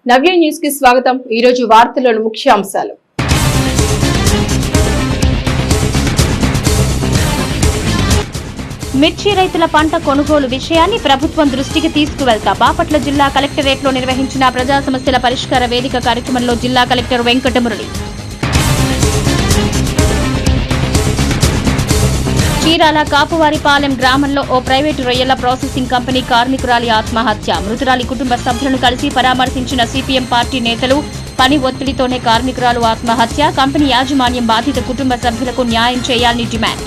నవ్య news కి స్వాగతం। ఈ రోజు వార్తల్లోని ముఖ్యాంశాలు। మిర్చి రైతుల పంట కొనుగోలు విషయాన్ని ప్రభుత్వం దృష్టికి తీసుకువెళ్తా బాపట్ల జిల్లా కలెక్టరేట్లో నిర్వహించిన ప్రజా సమస్యల పరిష్కార వేదిక కార్యక్రమంలో జిల్లా కలెక్టర్ వెంకటమురళి। చీరాల కాపువారిపాలెం గ్రామంలో ఓ ప్రైవేటు రొయ్యల ప్రాసెసింగ్ కంపెనీ కార్మికురాలి ఆత్మహత్య। మృతురాలి కుటుంబ సభ్యులను కలిసి పరామర్శించిన సిపిఎం పార్టీ నేతలు। పని ఒత్తిడితోనే కార్మికురాలు ఆత్మహత్య। కంపెనీ యాజమాన్యం బాధిత కుటుంబ సభ్యులకు న్యాయం చేయాలని డిమాండ్।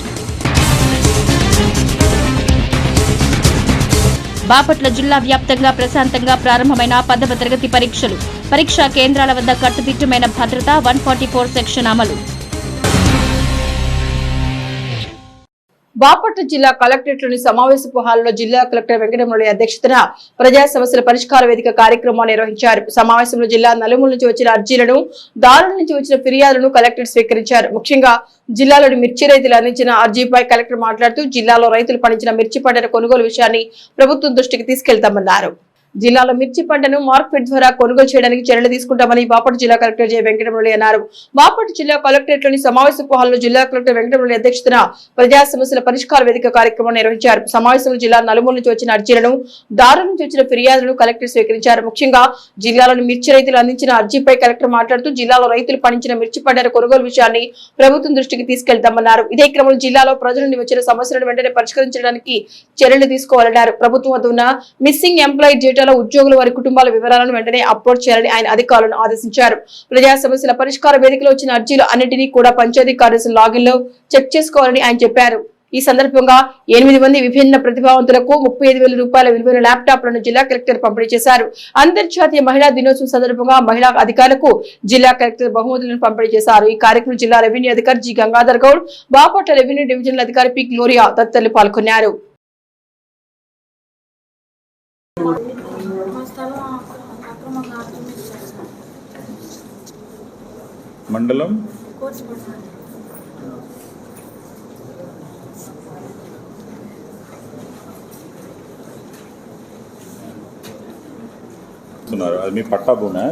బాపట్ల జిల్లా వ్యాప్తంగా ప్రశాంతంగా ప్రారంభమైన 10వ తరగతి పరీక్షలు। పరీక్షా కేంద్రాల వద్ద కట్టుదిట్టమైన భద్రత, 144 సెక్షన్ అమలు। బాపట్ల జిల్లా కలెక్టరేట్లోని సమావేశపు హాల్లో జిల్లా కలెక్టర్ వెంకటమురళి అధ్యక్షతన ప్రజా సమస్యల పరిష్కార వేదిక కార్యక్రమాన్ని నిర్వహించారు। సమావేశంలో జిల్లా నలుమూల నుంచి వచ్చిన అర్జీలను, దారుల నుంచి వచ్చిన ఫిర్యాదులను కలెక్టర్ స్వీకరించారు। ముఖ్యంగా జిల్లాలోని మిర్చి రైతులు అందించిన అర్జీపై కలెక్టర్ మాట్లాడుతూ జిల్లాలో రైతులు పండించిన మిర్చి పంటల కొనుగోలు విషయాన్ని ప్రభుత్వం దృష్టికి తీసుకెళ్తామన్నారు। జిల్లాలో మిర్చి పంటను మార్కెట్ ద్వారా కొనుగోలు చేయడానికి చర్యలు తీసుకుంటామని బాపట్ల జిల్లా కలెక్టర్ జె వెంకటమురళి అన్నారు। బాపట్ల జిల్లా కలెక్టరేట్లోని సమావేశపు హాల్లో జిల్లా కలెక్టర్ వెంకటమురళి అధ్యక్షతన ప్రజా సమస్యల పరిష్కార వేదిక కార్యక్రమం నిర్వహించారు। సమావేశంలో జిల్లా నలుమూల నుంచి వచ్చిన అర్జీలను, దారుల నుంచి వచ్చిన ఫిర్యాదులను కలెక్టర్ స్వీకరించారు। ముఖ్యంగా జిల్లాలోని మిర్చి రైతులు అందించిన అర్జీపై కలెక్టర్ మాట్లాడుతూ జిల్లాలో రైతులు పండించిన మిర్చి పంటల కొనుగోలు విషయాన్ని ప్రభుత్వం దృష్టికి తీసుకెళ్తామన్నారు। ఇదే క్రమంలో జిల్లాలో ప్రజల నుండి వచ్చిన సమస్యలను వెంటనే పరిష్కరించడానికి చర్యలు తీసుకోవాలన్నారు। ప్రభుత్వం వద్ద ఉన్న మిస్సింగ్ ఎంప్లాయీ డేటాలో ఉద్యోగులు వారి కుటుంబాల వివరాలను వెంటనే అప్లోడ్ చేయాలని ఆయన అధికారులను ఆదేశించారు। ప్రజా సమస్యల పరిష్కార వేదికలో వచ్చిన అర్జీలు అన్నింటినీ కూడా పంచాయతీ కార్యదర్శి లాగిన్ లో చెక్ చేసుకోవాలని ఆయన చెప్పారు। ఈ సందర్భంగా 8 మంది విభిన్న ప్రతిభావంతులకు 35,000 రూపాయల విలువైన ల్యాప్టాప్లను జిల్లా కలెక్టర్ పంపిణీ చేశారు। అంతర్జాతీయ మహిళా దినోత్సవం సందర్భంగా మహిళా అధికారులకు జిల్లా కలెక్టర్ బహుమతులను పంపిణీ చేశారు। ఈ కార్యక్రమం జిల్లా రెవెన్యూ అధికారి G Gangadhar Goud, Bapatla revenue divisional అధికారి పి గ్లోరియా తదితరులు పాల్గొన్నారు। మండలం అది మీ పట్టా భూమే?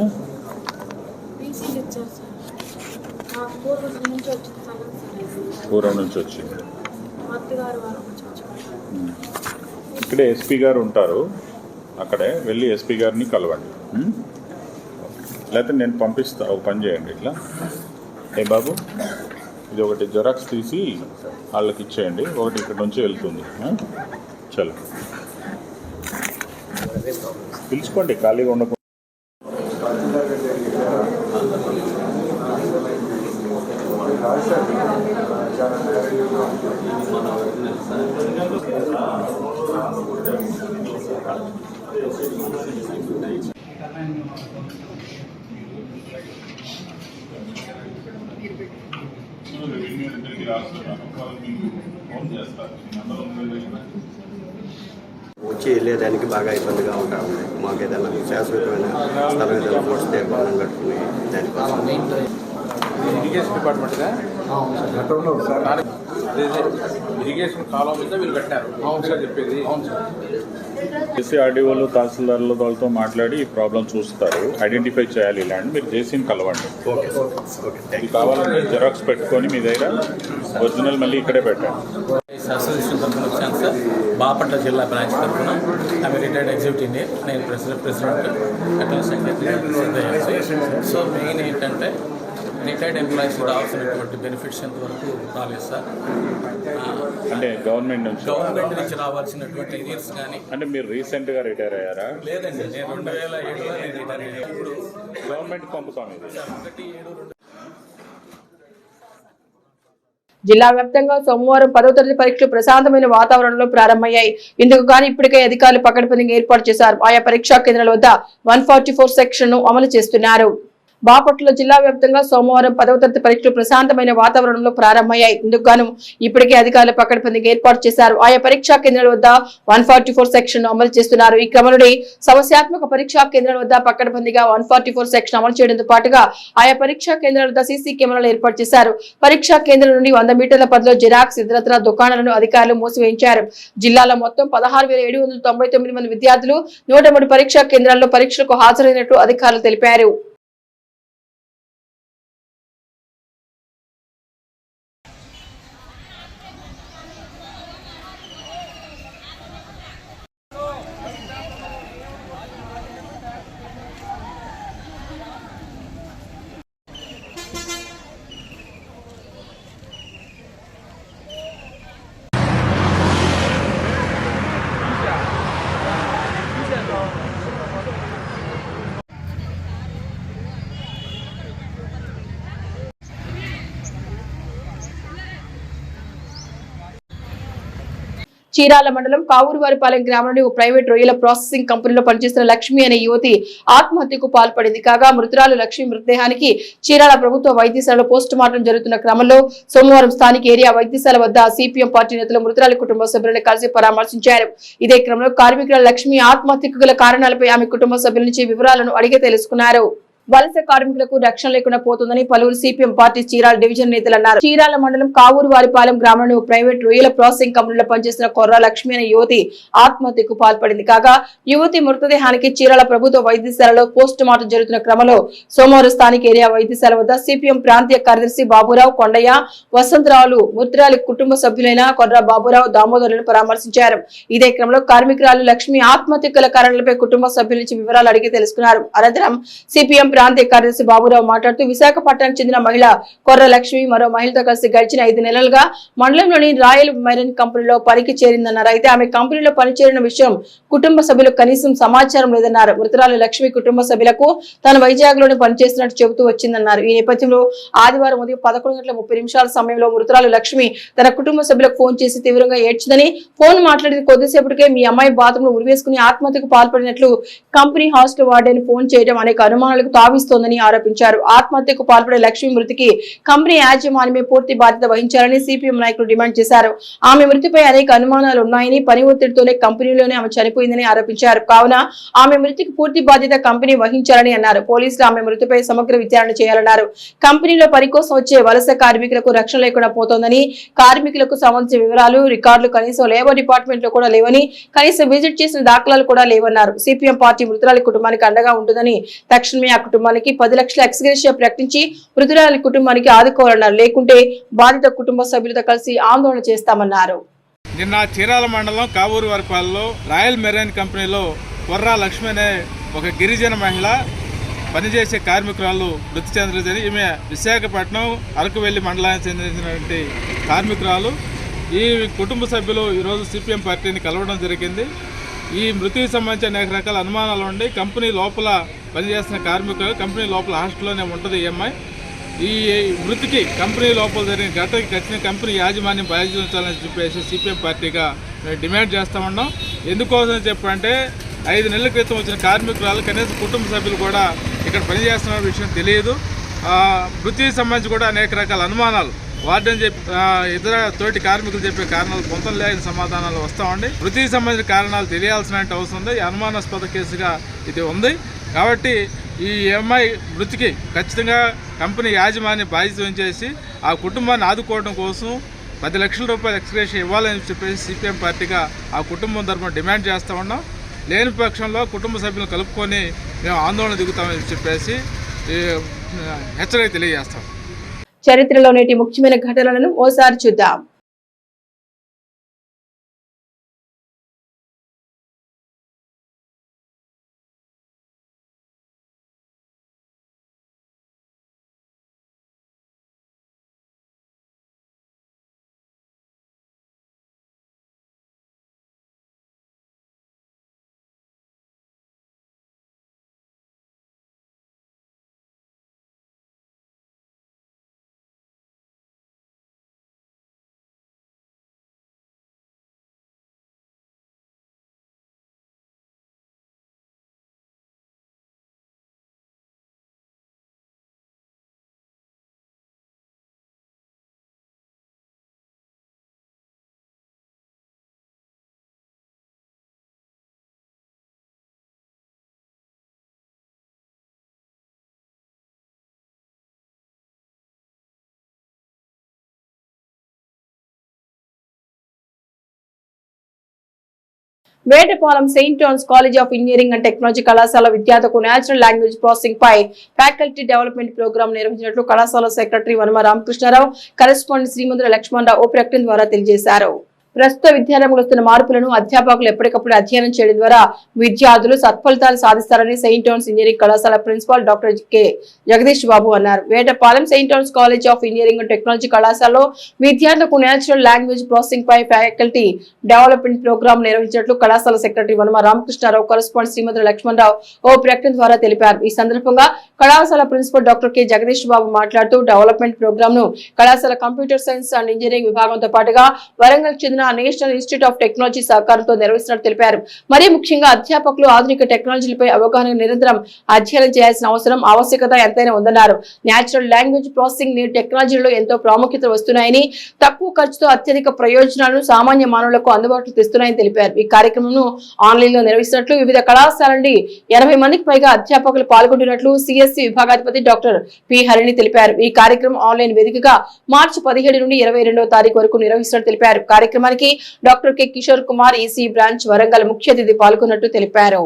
పూర్వం నుంచి వచ్చింది। ఇక్కడే ఎస్పీ గారు ఉంటారు, అక్కడే వెళ్ళి ఎస్పీ గారిని కలవండి, లేకపోతే నేను పంపిస్తా। ఒక పని చేయండి, ఇట్లా ఏ బాబు ఇది ఒకటి జెరాక్స్ తీసి వాళ్ళకి ఇచ్చేయండి, ఒకటి ఇక్కడ నుంచి వెళ్తుంది। చలో పిలుచుకోండి, ఖాళీగా ఉండకుండా। వచ్చి వెళ్ళేదానికి బాగా ఇబ్బందిగా ఉంటా ఉంది। మాకు ఏదైనా శాశ్వతమైన స్థలం ఏదైనా వస్తే భవనం కట్టుకుని దానికోసం ఇరిగేషన్ డిపార్ట్మెంట్గా ఇరిగేషన్ కాలం మీద వీళ్ళు కట్టారు చెప్పేది। ఆర్డీఓలు, తహసీల్దార్లు వాళ్ళతో మాట్లాడి ఈ ప్రాబ్లం చూస్తారు, ఐడెంటిఫై చేయాలి ల్యాండ్। మీరు జేసీని కలవండి, ఇది కావాలంటే జెరాక్స్ పెట్టుకొని మీ దగ్గర ఒరిజినల్ మళ్ళీ ఇక్కడే పెట్టండి। అసోసియేషన్ తరఫున వచ్చాను సార్, బాపట్ల జిల్లా బ్రాంచ్ తరఫున। ఆమె రిటైర్డ్ ఎగ్జిక్యూటివ్ ఇంజనీర్, నేను president attend secretary. So main ఏంటంటే రిటైర్డ్ ఎంప్లాయీస్ రావాల్సినటువంటి బెనిఫిట్స్ ఎంతవరకు రాలేదు సార్, అంటే గవర్నమెంట్ నుంచి రావాల్సినటువంటి ఇయర్స్ కానీ। అంటే మీరు రీసెంట్గా రిటైర్ అయ్యారా? లేదండి, నేను 2007లో రిటైర్ అయ్యాను। ఇప్పుడు గవర్నమెంట్ పంపుతాం ఇది। జిల్లా వ్యాప్తంగా సోమవారం 10వ తరగతి పరీక్షలు ప్రశాంతమైన వాతావరణంలో ప్రారంభమయ్యాయి। ఇందుకు గానీ ఇప్పటికే అధికారులు పకడ్బందీగా ఏర్పాటు చేశారు। ఆయా పరీక్షా కేంద్రాల వద్ద 144 సెక్షన్ ను అమలు చేస్తున్నారు। బాపట్ల జిల్లా వ్యాప్తంగా సోమవారం 10వ తరగతి పరీక్షలు ప్రశాంతమైన వాతావరణంలో ప్రారంభమయ్యాయి. ఇందుకు గాను ఇప్పటికే అధికారులు పకడ్బందీగా ఏర్పాటు చేశారు. ఆయా పరీక్షా కేంద్రాల వద్ద 144 సెక్షన్ అమలు చేస్తున్నారు. ఈ క్రమంలోనే సమస్యాత్మక పరీక్షా కేంద్రాల వద్ద పకడ్బందీగా 144 సెక్షన్ అమలు చేయడంతో పాటుగా ఆయా పరీక్షా కేంద్రాల వద్ద సీసీ కెమెరాలు ఏర్పాటు చేశారు. పరీక్షా కేంద్రం నుండి 100 మీటర్ల పరిధిలో జిరాక్స్ ఇతరత్ర దుకాణాలను అధికారులు మూసివేయించారు. జిల్లాలో మొత్తం 16,799 మంది విద్యార్థులు 103 పరీక్షా కేంద్రాల్లో పరీక్షలకు హాజరైనట్లు అధికారులు తెలిపారు. చీరాల మండలం కావూరువారిపాలెం గ్రామంలోని ఓ ప్రైవేట్ రొయ్యల ప్రాసెసింగ్ కంపెనీలో పనిచేస్తున్న లక్ష్మి అనే యువతి ఆత్మహత్యకు పాల్పడింది. కాగా మృతురాలు లక్ష్మి మృతదేహానికి చీరాల ప్రభుత్వ వైద్యశాలలో పోస్ట్ మార్టం జరుగుతున్న క్రమంలో సోమవారం స్థానిక ఏరియా వైద్యశాల వద్ద సిపిఎం పార్టీ నేతలు మృతురాలి కుటుంబ సభ్యులను కలిసి పరామర్శించారు. ఇదే క్రమంలో కార్మికుల లక్ష్మి ఆత్మహత్యకు గల కారణాలపై ఆమె కుటుంబ సభ్యుల నుంచి వివరాలను అడిగి తెలుసుకున్నారు. వలస కార్మికులకు రక్షణ లేకుండా పోతుందని పలువురు సిపిఎం పార్టీ చీరాల డివిజన్ నేతలు అన్నారు. చీరాల మండలం కావూరువారిపాలెం గ్రామంలోని ఓ ప్రైవేట్ రొయ్యల ప్రాసెసింగ్ కంపెనీలో పనిచేస్తున్న కొర్ర లక్ష్మి అనే యువతి ఆత్మహత్యకు పాల్పడింది. కాగా యువతి మృతదేహానికి చీరాల ప్రభుత్వ వైద్యశాలలో పోస్ట్ మార్టం జరుగుతున్న క్రమంలో సోమవారం స్థానిక ఏరియా వైద్యశాల వద్ద సిపిఎం ప్రాంతీయ కార్యదర్శి బాబురావు, కొండయ్య, వసంతరావులు మృతురాలి కుటుంబ సభ్యులైన కొర్ర బాబురావు, దామోదరులను పరామర్శించారు. ఇదే క్రమంలో కార్మికురాలు లక్ష్మి ఆత్మహత్య గల కారణాలపై కుటుంబ సభ్యుల నుంచి వివరాలు అడిగి తెలుసుకున్నారు. అనంతరం సిపిఎం ప్రాంతీయ కార్యదర్శి బాబురావు మాట్లాడుతూ విశాఖపట్నానికి చెందిన మహిళ కొర్ర లక్ష్మి మరో మహిళతో కలిసి గడిచిన 5 నెలలుగా మండలంలోని రాయల్ మెరైన్ కంపెనీలో పనికి చేరిందన్నారు. అయితే ఆమె కంపెనీలో పనిచేరిన విషయం కుటుంబ సభ్యులకు కనీసం సమాచారం లేదన్నారు. మృతురాలు లక్ష్మి కుటుంబ సభ్యులకు తాను వైజాగ్ లోనే పనిచేస్తున్నట్టు చెబుతూ వచ్చిందన్నారు. ఈ నేపథ్యంలో ఆదివారం ఉదయం 11:30 సమయంలో మృతురాలు లక్ష్మి తన కుటుంబ సభ్యులకు ఫోన్ చేసి తీవ్రంగా ఏడ్చిందని, ఫోన్ మాట్లాడిన కొద్దిసేపటికే మీ అమ్మాయి బాత్రూంలో ఉరివేసుకుని ఆత్మహత్యకు పాల్పడినట్లు కంపెనీ హాస్టల్ వార్డెన్ ఫోన్ చేయడం అనేక అనుమానాలకు తావిస్తోందని ఆరోపించారు. ఆత్మహత్యకు పాల్పడే లక్ష్మి మృతికి కంపెనీ యాజమాన్యమే పూర్తి బాధ్యత వహించాలని సిపిఎం నాయకులు డిమాండ్ చేశారు. ఆమె మృతిపై అనేక అనుమానాలు ఉన్నాయని, పని ఒత్తిడితోనే కంపెనీలోనే ఆమె చనిపోయిందని ఆరోపించారు. కావున ఆమె మృతికి పూర్తి బాధ్యత కంపెనీ వహించాలని అన్నారు. పోలీసులు ఆమె మృతిపై సమగ్ర విచారణ చేయాలన్నారు. కంపెనీలో పని కోసం వచ్చే వలస కార్మికులకు రక్షణ లేకుండా పోతోందని, కార్మికులకు సంబంధించిన వివరాలు, రికార్డులు కనీసం లేబర్ డిపార్ట్మెంట్ లో కూడా లేవని, కనీసం విజిట్ చేసిన దాఖలాలు కూడా లేవన్నారు. సిపిఎం పార్టీ మృతురాలి కుటుంబానికి అండగా ఉంటుందని, తక్షణమే ఆ కుటుంబానికి 10 లక్షల ఎక్స్గ్రేషియా ప్రకటించి మృతురాలి కుటుంబానికి ఆదుకోవాలన్నారు. లేకుంటే బాధిత కుటుంబ సభ్యులతో కలిసి ఆందోళన చేస్తామన్నారు. నిన్న చీరాల మండలం కావూరువారిపాలెంలో రాయల్ మెరైన్ కంపెనీలో కొర్ర లక్ష్మి అనే ఒక గిరిజన మహిళ పనిచేసే కార్మికురాలు మృతి చెందినదని, ఈమె విశాఖపట్నం అరకువెల్లి మండలానికి చెందినటువంటి కార్మికురాలు. ఈ కుటుంబ సభ్యులు ఈరోజు సిపిఎం పార్టీని కలవడం జరిగింది. ఈ మృతికి సంబంధించి అనేక రకాల అనుమానాలు ఉండి కంపెనీ లోపల పనిచేస్తున్న కార్మికులు కంపెనీ లోపల హాస్టల్లోనే ఉంటుంది ఈఎంఐ. ఈ మృతికి కంపెనీ లోపల జరిగిన ఘటనకి ఖచ్చితంగా కంపెనీ యాజమాన్యం బాధ్యతలని చెప్పేసి సిపిఎం పార్టీగా డిమాండ్ చేస్తూ ఉన్నాం. ఎందుకోసం చెప్పంటే 5 నెలల క్రితం వచ్చిన కార్మికురాలు కనీసం కుటుంబ సభ్యులు కూడా ఇక్కడ పనిచేస్తున్న విషయం తెలియదు. మృతికి సంబంధించి కూడా అనేక రకాల అనుమానాలు వార్డెన్ చెప్పి ఇతర తోటి కార్మికులు చెప్పే కారణాలు పొంతం లేని సమాధానాలు వస్తామండి. మృతికి సంబంధించిన కారణాలు తెలియాల్సిన అవసరం ఉంది. అనుమానాస్పద కేసుగా ఇది ఉంది. కాబట్టి ఈ ఎంఐ మృతికి ఖచ్చితంగా కంపెనీ యాజమాన్యం బాధ్యత వహించేసి ఆ కుటుంబాన్ని ఆదుకోవడం కోసం 10 లక్షల రూపాయలు ఎక్స్గ్రేషియా ఇవ్వాలని చెప్పేసి సిపిఎం పార్టీగా ఆ కుటుంబం తరఫున డిమాండ్ చేస్తూ ఉన్నాం. లేని పక్షంలో కుటుంబ సభ్యులను కలుపుకొని మేము ఆందోళన దిగుతామని చెప్పేసి హెచ్చరిక తెలియజేస్తాం. చరిత్రలో నేటి ముఖ్యమైన ఘటనలను ఓసారి చూద్దాం. Vetapalem Saint Johne's college of engineering and technology కళాశాల విద్యార్థులకు నేచురల్ లాంగ్వేజ్ ప్రాసెసింగ్ పై ఫ్యాకల్టీ డెవలప్మెంట్ ప్రోగ్రాం నిర్వహించినట్లు కళాశాల సెక్రటరీ వనమ రామకృష్ణారావు, కరెస్పాండెంట్ శ్రీమంతుల లక్ష్మణరావు ఓ ప్రకటన ద్వారా తెలియజేశారు. ప్రస్తుత విద్యారంగంలో వస్తున్న మార్పులను అధ్యాపకులు ఎప్పటికప్పుడు అధ్యయనం చేయడం ద్వారా విద్యార్థులు సత్ఫలితాలు సాధిస్తారని సెయింట్ జాన్స్ ఇంజనీరింగ్ కళాశాల ప్రిన్సిపాల్ డాక్టర్ కె జగదీష్ బాబు అన్నారు. Vetapalem Saint Johne's college of engineering and technology కళాశాలలో విద్యార్థులకు నేచురల్ లాంగ్వేజ్ ప్రాసెసింగ్ పై ఫ్యాకల్టీ డెవలప్మెంట్ ప్రోగ్రాం నిర్వహించినట్లు కళాశాల సెక్రటరీ వనమ రామకృష్ణారావు, కరెస్పాండెంట్ శ్రీమంతుల లక్ష్మణరావు ఓ ప్రకటన ద్వారా తెలిపారు. ఈ సందర్భంగా కళాశాల ప్రిన్సిపల్ డాక్టర్ కె జగదీష్ బాబు మాట్లాడుతూ డెవలప్మెంట్ ప్రోగ్రామ్ ను కళాశాల కంప్యూటర్ సైన్స్ అండ్ ఇంజనీరింగ్ విభాగంతో పాటుగా వరంగల్ చెందిన నేషనల్ ఇన్స్టిట్యూట్ ఆఫ్ టెక్నాలజీ సహకారంతో నిర్వహిస్తున్నట్టు తెలిపారు. మరీ ముఖ్యంగా అధ్యాపకులు ఆధునిక టెక్నాలజీలపై అవగాహన నిరంతరం అధ్యయనం చేయాల్సిన ఆవశ్యకత ఎంతైనా ఉందన్నారు. నేచురల్ లాంగ్వేజ్ ప్రాసెసింగ్ నేడు టెక్నాలజీలో ఎంతో ప్రాముఖ్యత వస్తున్నాయని, తక్కువ ఖర్చుతో అత్యధిక ప్రయోజనాలను సామాన్య మానవులకు అందుబాటులో తెస్తున్నాయని తెలిపారు. ఈ కార్యక్రమం ఆన్లైన్ లో నిర్వహిస్తున్నట్లు, వివిధ కళాశాల నుండి 80 మందికి పైగా అధ్యాపకులు పాల్గొంటున్నట్లు సిఎస్సి విభాగాధిపతి డాక్టర్ పి హరిణి తెలిపారు. ఈ కార్యక్రమం ఆన్లైన్ వేదికగా మార్చి 17 నుండి 22వ తారీఖు వరకు నిర్వహిస్తున్నట్టు తెలిపారు. కార్యక్రమానికి doctor K Kishore Kumar, EC branch Warangal ముఖ్య అతిథి పాల్గొన్నట్టు తెలిపారు.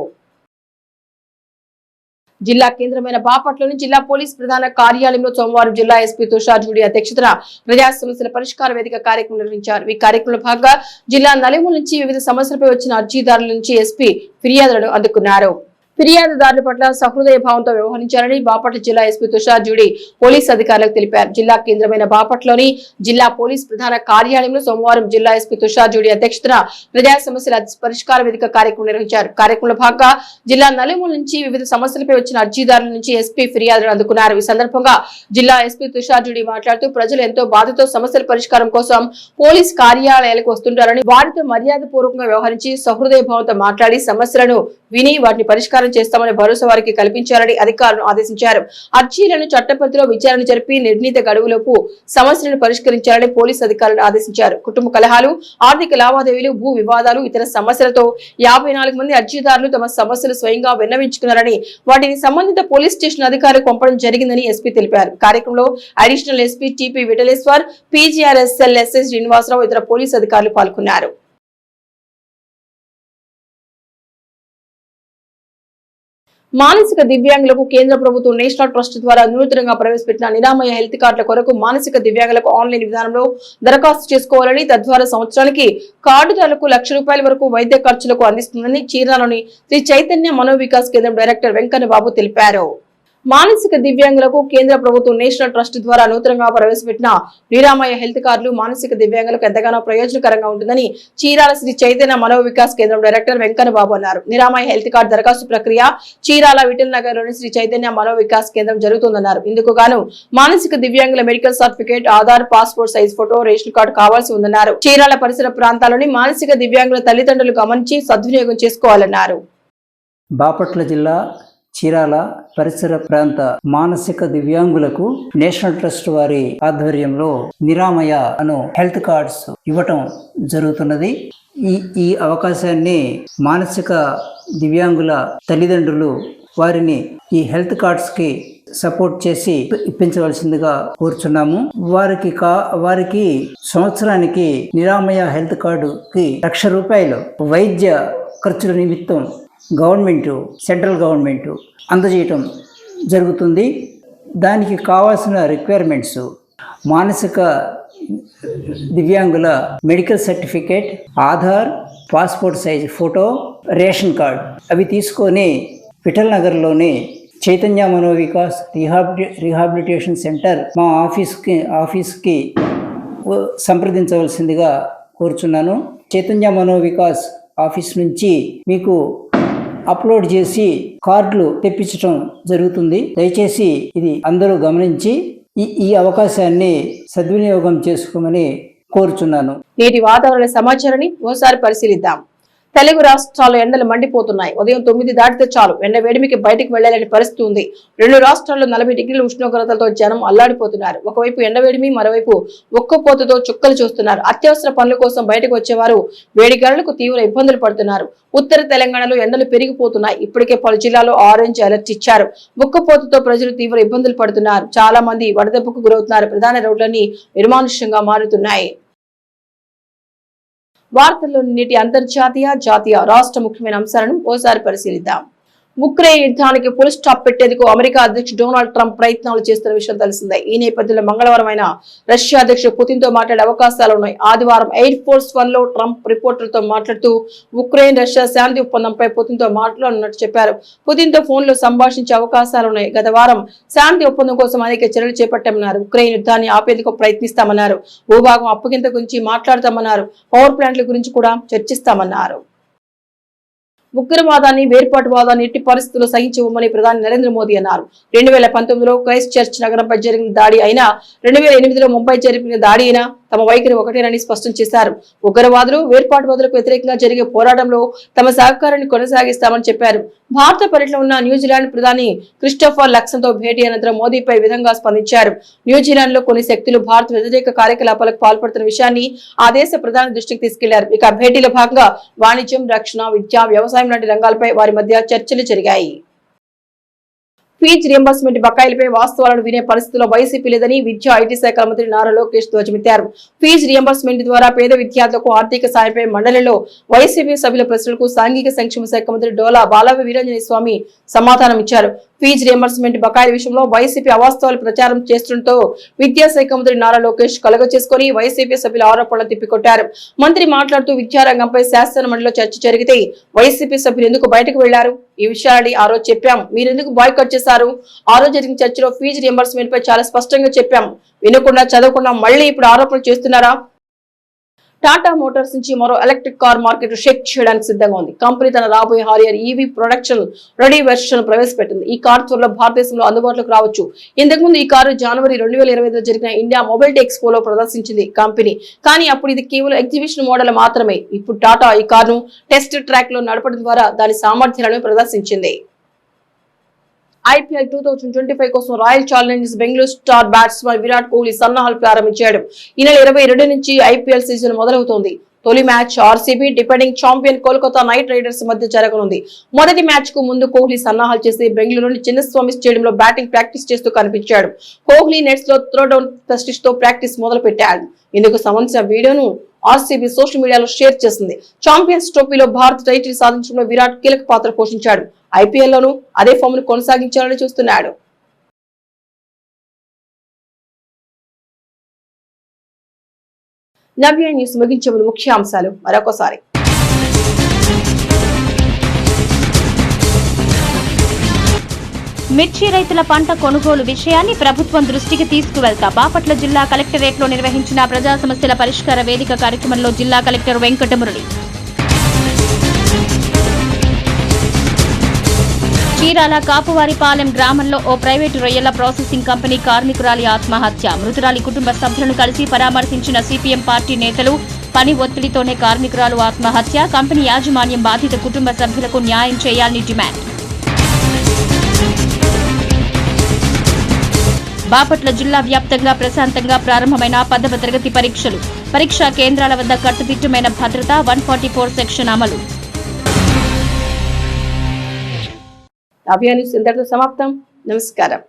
జిల్లా కేంద్రమైన బాపట్లోని జిల్లా పోలీస్ ప్రధాన కార్యాలయంలో సోమవారం జిల్లా ఎస్పీ తుషార్ జూడి అధ్యక్షతన ప్రజా సమస్యల పరిష్కార వేదిక కార్యక్రమం నిర్వహించారు. ఈ కార్యక్రమంలో భాగంగా జిల్లా నలుమూల నుంచి వివిధ సమస్యలపై వచ్చిన అర్జీదారుల నుంచి ఎస్పీ ఫిర్యాదులను అందుకున్నారు. ఫిర్యాదుదారుల పట్ల సహృదయ భావంతో వ్యవహరించాలని బాపట్ల జిల్లా ఎస్పీ తుషార్ జూడి పోలీస్ అధికారులకు తెలిపారు. జిల్లా కేంద్రమైన బాపట్లోని జిల్లా పోలీస్ ప్రధాన కార్యాలయంలో సోమవారం జిల్లా ఎస్పీ తుషార్ జూడి అధ్యక్షతన ప్రజా సమస్యల పరిష్కార వేదిక కార్యక్రమం నిర్వహించారు. కార్యక్రమంలో భాగంగా జిల్లా నలుమూల నుంచి వివిధ సమస్యలపై వచ్చిన అర్జీదారుల నుంచి ఎస్పీ ఫిర్యాదులను అందుకున్నారు. ఈ సందర్భంగా జిల్లా ఎస్పీ తుషార్ జూడి మాట్లాడుతూ ప్రజలు ఎంతో బాధతో సమస్యల పరిష్కారం కోసం పోలీస్ కార్యాలయాలకు వస్తుంటారని, వారితో మర్యాద పూర్వకంగా వ్యవహరించి సహృదయ భావంతో మాట్లాడి సమస్యలను విని వాటిని పరిష్కారం చేస్తామని భరోసా వారికి కల్పించాలని అధికారులను ఆదేశించారు. అర్జీలను చట్టపరిధిలో విచారణ జరిపి నిర్ణీత గడువులోపు సమస్యలను పరిష్కరించాలని పోలీసు అధికారులను ఆదేశించారు. కుటుంబ కలహాలు, ఆర్థిక లావాదేవీలు, భూ వివాదాలు, ఇతర సమస్యలతో 54 మంది అర్జీదారులు తమ సమస్యలు స్వయంగా విన్నవించుకున్నారని, వాటిని సంబంధిత పోలీస్ స్టేషన్ అధికారులకు పంపడం జరిగిందని ఎస్పీ తెలిపారు. కార్యక్రమంలో additional SP TP Vithaleshwar, PGRSL SS Srinivasarao, ఇతర పోలీసు అధికారులు పాల్గొన్నారు. మానసిక దివ్యాంగులకు కేంద్ర ప్రభుత్వం నేషనల్ ట్రస్ట్ ద్వారా నూతనంగా ప్రవేశపెట్టిన నిరామయ హెల్త్ కార్డుల కొరకు మానసిక దివ్యాంగులకు ఆన్లైన్ విధానంలో దరఖాస్తు చేసుకోవాలని, తద్వారా సంవత్సరానికి కార్డుదారులకు ₹1,00,000 వరకు వైద్య ఖర్చులకు అందిస్తుందని చీరాలోని శ్రీ చైతన్య మనోవికాస్ కేంద్రం డైరెక్టర్ వెంకన్న బాబు తెలిపారు. మానసిక దివ్యాంగులకు కేంద్ర ప్రభుత్వం నేషనల్ ట్రస్ట్ ద్వారా నూతనంగా ప్రవేశపెట్టిన నిరామయ హెల్త్ కార్డులు మానసిక దివ్యాంగులకు ఎంతగానో ప్రయోజనకరంగా ఉంటుందని చీరాల శ్రీ చైతన్య మనోవికాస్ కేంద్రం డైరెక్టర్ వెంకన్న బాబు అన్నారు. నిరామయ హెల్త్ కార్డు దరఖాస్తు ప్రక్రియ చీరాల విఠల్ నగర్ లోని శ్రీ చైతన్య మనోవికాస్ కేంద్రం జరుగుతుందన్నారు. ఇందుకు గాను మానసిక దివ్యాంగుల medical certificate, Aadhaar, passport size photo, ration card కావాల్సి ఉందన్నారు. చీరాల పరిసర ప్రాంతాల్లోని మానసిక దివ్యాంగుల తల్లిదండ్రులు గమనించి సద్వినియోగం చేసుకోవాలన్నారు. బాపట్ల జిల్లా చీరాల పరిసర ప్రాంత మానసిక దివ్యాంగులకు నేషనల్ ట్రస్ట్ వారి ఆధ్వర్యంలో నిరామయ అను హెల్త్ కార్డ్స్ ఇవ్వటం జరుగుతున్నది. ఈ అవకాశాన్ని మానసిక దివ్యాంగుల తల్లిదండ్రులు వారిని ఈ హెల్త్ కార్డ్స్ కి సపోర్ట్ చేసి ఇప్పించవలసిందిగా కోరుచున్నాము. వారికి సంవత్సరానికి నిరామయ హెల్త్ కార్డుకి ₹1,00,000 వైద్య ఖర్చుల నిమిత్తం సెంట్రల్ గవర్నమెంట్ అందజేయటం జరుగుతుంది. దానికి కావాల్సిన రిక్వైర్మెంట్స్ మానసిక దివ్యాంగుల medical certificate, Aadhaar, passport size photo, ration card అవి తీసుకొని విఠల్ నగర్లోని చైతన్య మనోవికాస్ రీహాబిలిటేషన్ సెంటర్ మా ఆఫీస్కి సంప్రదించవలసిందిగా కోరుచున్నాను. చైతన్య మనోవికాస్ ఆఫీస్ నుంచి మీకు అప్లోడ్ చేసి కార్డులు తెప్పించడం జరుగుతుంది. దయచేసి ఇది అందరూ గమనించి ఈ అవకాశాన్ని సద్వినియోగం చేసుకోమని కోరుచున్నాను. నేటి వాతావరణ సమాచారాన్ని ఓసారి పరిశీలిద్దాం. తెలుగు రాష్ట్రాల్లో ఎండలు మండిపోతున్నాయి. ఉదయం 9 దాటితే చాలు ఎండ వేడిమికి బయటకు వెళ్లాలని పరిస్థితి ఉంది. 2 రాష్ట్రాల్లో 40 డిగ్రీల ఉష్ణోగ్రతలతో జనం అల్లాడిపోతున్నారు. ఒకవైపు ఎండవేడిమి, మరోవైపు ఉక్కపోతతో చుక్కలు చూస్తున్నారు. అత్యవసర పనుల కోసం బయటకు వచ్చేవారు వేడిగాలులకు తీవ్ర ఇబ్బందులు పడుతున్నారు. ఉత్తర తెలంగాణలో ఎండలు పెరిగిపోతున్నాయి. ఇప్పటికే పలు జిల్లాలో ఆరెంజ్ అలర్ట్ ఇచ్చారు. ఉక్కపోతతో ప్రజలు తీవ్ర ఇబ్బందులు పడుతున్నారు. చాలా మంది వడదెబ్బకు గురవుతున్నారు. ప్రధాన రోడ్లన్నీ నిర్మానుష్యంగా మారుతున్నాయి. వార్తల్లో నేటి అంతర్జాతీయ జాతీయ రాష్ట్ర ముఖ్యమైన అంశాలను ఓసారి పరిశీలిద్దాం. ఉక్రెయిన్ యుద్ధానికి ఫుల్ స్టాప్ పెట్టేందుకు అమెరికా అధ్యక్షుడు డొనాల్డ్ ట్రంప్ ప్రయత్నాలు చేస్తున్న విషయం తెలిసిందే. ఈ నేపథ్యంలో మంగళవారం రష్యా అధ్యక్షుడు పుతిన్ తో మాట్లాడే అవకాశాలు ఉన్నాయి. ఆదివారం ఎయిర్ ఫోర్స్ 1 లో ట్రంప్ రిపోర్టర్లతో మాట్లాడుతూ ఉక్రెయిన్ రష్యా శాంతి ఒప్పందంపై పుతిన్ తో మాట్లాడనున్నట్టు చెప్పారు. పుతిన్ తో ఫోన్ లో సంభాషించే అవకాశాలున్నాయి. గత వారం శాంతి ఒప్పందం కోసం అనేక చర్యలు చేపట్టామన్నారు. ఉక్రెయిన్ యుద్ధాన్ని ఆపేందుకు ప్రయత్నిస్తామన్నారు. భూభాగం అప్పగింత గురించి మాట్లాడతామన్నారు. పవర్ ప్లాంట్ల గురించి కూడా చర్చిస్తామన్నారు. ఉగ్రవాదాన్ని వేర్పాటువాదాన్ని ఎట్టి పరిస్థితుల్లో సహించవమని ప్రధాని నరేంద్ర మోదీ అన్నారు. 2019లో క్రైస్ట్ చర్చ్ నగరంపై జరిగిన దాడి అయినా 2008లో ముంబై జరిపిన దాడి అయినా తమ వైఖరి ఒకటేనని స్పష్టం చేశారు. ఉగ్రవాదులు వేర్పాటువాదులకు వ్యతిరేకంగా జరిగే పోరాటంలో తమ సహకారాన్ని కొనసాగిస్తామని చెప్పారు. భారత పర్యటనలో ఉన్న న్యూజిలాండ్ ప్రధాని క్రిస్టోఫర్ లక్సన్ తో భేటీ అనంతరం మోదీపై విధంగా స్పందించారు. న్యూజిలాండ్ లో కొన్ని శక్తులు భారత వ్యతిరేక కార్యకలాపాలకు పాల్పడుతున్న విషయాన్ని ఆ దేశ ప్రధాని దృష్టికి తీసుకెళ్లారు. ఇక భేటీలో భాగంగా వాణిజ్యం, రక్షణ, విద్య, వ్యవసాయం లాంటి రంగాలపై వారి మధ్య చర్చలు జరిగాయి. ఫీజు రియంబర్స్మెంట్ బకాయిలపై వాస్తవాలను వినే పరిస్థితుల్లో వైసీపీ లేదని విద్యా ఐటీ శాఖ మంత్రి నారా లోకేష్ ధ్వజమెత్తారు. ఫీజు రియంబర్స్మెంట్ ద్వారా పేద విద్యార్థులకు ఆర్థిక సాయంపై మండలిలో వైసీపీ సభ్యుల ప్రశ్నలకు సాంఘిక సంక్షేమ శాఖ మంత్రి డోలా బాలవి వీరాంజనేయ స్వామి సమాధానం ఇచ్చారు. ఫీజు రియంబర్స్మెంట్ బకాయిల విషయంలో వైసీపీ అవాస్తవాలు ప్రచారం చేస్తుండటంతో విద్యాశాఖ మంత్రి నారా లోకేష్ కలగ చేసుకుని వైసీపీ సభ్యుల ఆరోపణలు తిప్పికొట్టారు. మంత్రి మాట్లాడుతూ విద్యారంగంపై శాసన మండలిలో చర్చ జరిగితే వైసీపీ సభ్యులు ఎందుకు బయటకు వెళ్లారు? ఈ విషయాన్ని ఆ రోజు చెప్పాం. మీరెందుకు బాయ్కట్ చేశారు? ఆ రోజు జరిగిన చర్చలో ఫీజు రియంబర్స్మెంట్ పై చాలా స్పష్టంగా చెప్పాం. వినకుండా చదవకుండా మళ్లీ ఇప్పుడు ఆరోపణలు చేస్తున్నారా? టాటా మోటార్స్ నుంచి మరో ఎలక్ట్రిక్ కార్ మార్కెట్ షేక్ చేయడానికి సిద్ధంగా ఉంది. కంపెనీ తన రాబోయే Harrier EV production ready version ప్రవేశపెట్టింది. ఈ కార్ త్వరలో భారతదేశంలో అందుబాటులోకి రావచ్చు. ఇంతకుముందు ఈ కారు జనవరి 2025లో జరిగిన ఇండియా మొబిలిటీ ఎక్స్పోలో ప్రదర్శించింది కంపెనీ. కానీ అప్పుడు ఇది కేవలం ఎగ్జిబిషన్ మోడల్ మాత్రమే. ఇప్పుడు టాటా ఈ కారును టెస్ట్ ట్రాక్ లో నడపడం ద్వారా దాని సామర్థ్యాలను ప్రదర్శించింది. IPL 2025 కోసం royal Challengers Bengaluru star batsman Virat Kohli సన్నాహాలు ప్రారంభించాడు. ఈ నెల 22 నుంచి IPL సీజన్ మొదలవుతోంది. తొలి match RCB defending champion Kolkata knight riders మధ్య జరగనుంది. మొదటి మ్యాచ్ కు ముందు కోహ్లీ సన్నాహాలు చేసి బెంగళూరులోని చిన్నస్వామి స్టేడియంలో బ్యాటింగ్ ప్రాక్టీస్ చేస్తూ కనిపించాడు. కోహ్లీ నెట్స్ లో త్రో డౌన్ టెస్ట్ తో ప్రాక్టీస్ మొదలు పెట్టాడు. ఇందుకు సంబంధించిన వీడియోను ఆర్సీబీ సోషల్ మీడియాలో షేర్ చేసింది. ఛాంపియన్స్ ట్రోఫీలో భారత్ టైటిల్ సాధించడంలో విరాట్ కీలక పాత్ర పోషించాడు. IPL లోనూ అదే ఫామ్ ను కొనసాగించాలని చూస్తున్నాడు. నవ్య న్యూస్ ముగించే ముందు ముఖ్యాంశాలు మరొకసారి. మిర్చి రైతుల పంట కొనుగోలు విషయాన్ని ప్రభుత్వం దృష్టికి తీసుకువెళ్తా బాపట్ల జిల్లా కలెక్టరేట్లో నిర్వహించిన ప్రజా సమస్యల పరిష్కార వేదిక కార్యక్రమంలో జిల్లా కలెక్టర్ వెంకటమురళి. చీరాల కాపువారిపాలెం గ్రామంలో ఓ ప్రైవేటు రొయ్యల ప్రాసెసింగ్ కంపెనీ కార్మికురాలి ఆత్మహత్య. మృతురాలి కుటుంబ సభ్యులను కలిసి పరామర్శించిన సిపిఎం పార్టీ నేతలు. పని ఒత్తిడితోనే కార్మికురాలు ఆత్మహత్య. కంపెనీ యాజమాన్యం బాధిత కుటుంబ సభ్యులకు న్యాయం చేయాలని డిమాండ్. బాపట్ల జిల్లా వ్యాప్తంగా ప్రశాంతంగా ప్రారంభమైన 10వ తరగతి పరీక్షలు. పరీక్షా కేంద్రాల వద్ద కట్టుదిట్టమైన భద్రత. 144 సెక్షన్ అమలు. నవ్య న్యూస్ ఇంతటితో సమాప్తం. నమస్కారం.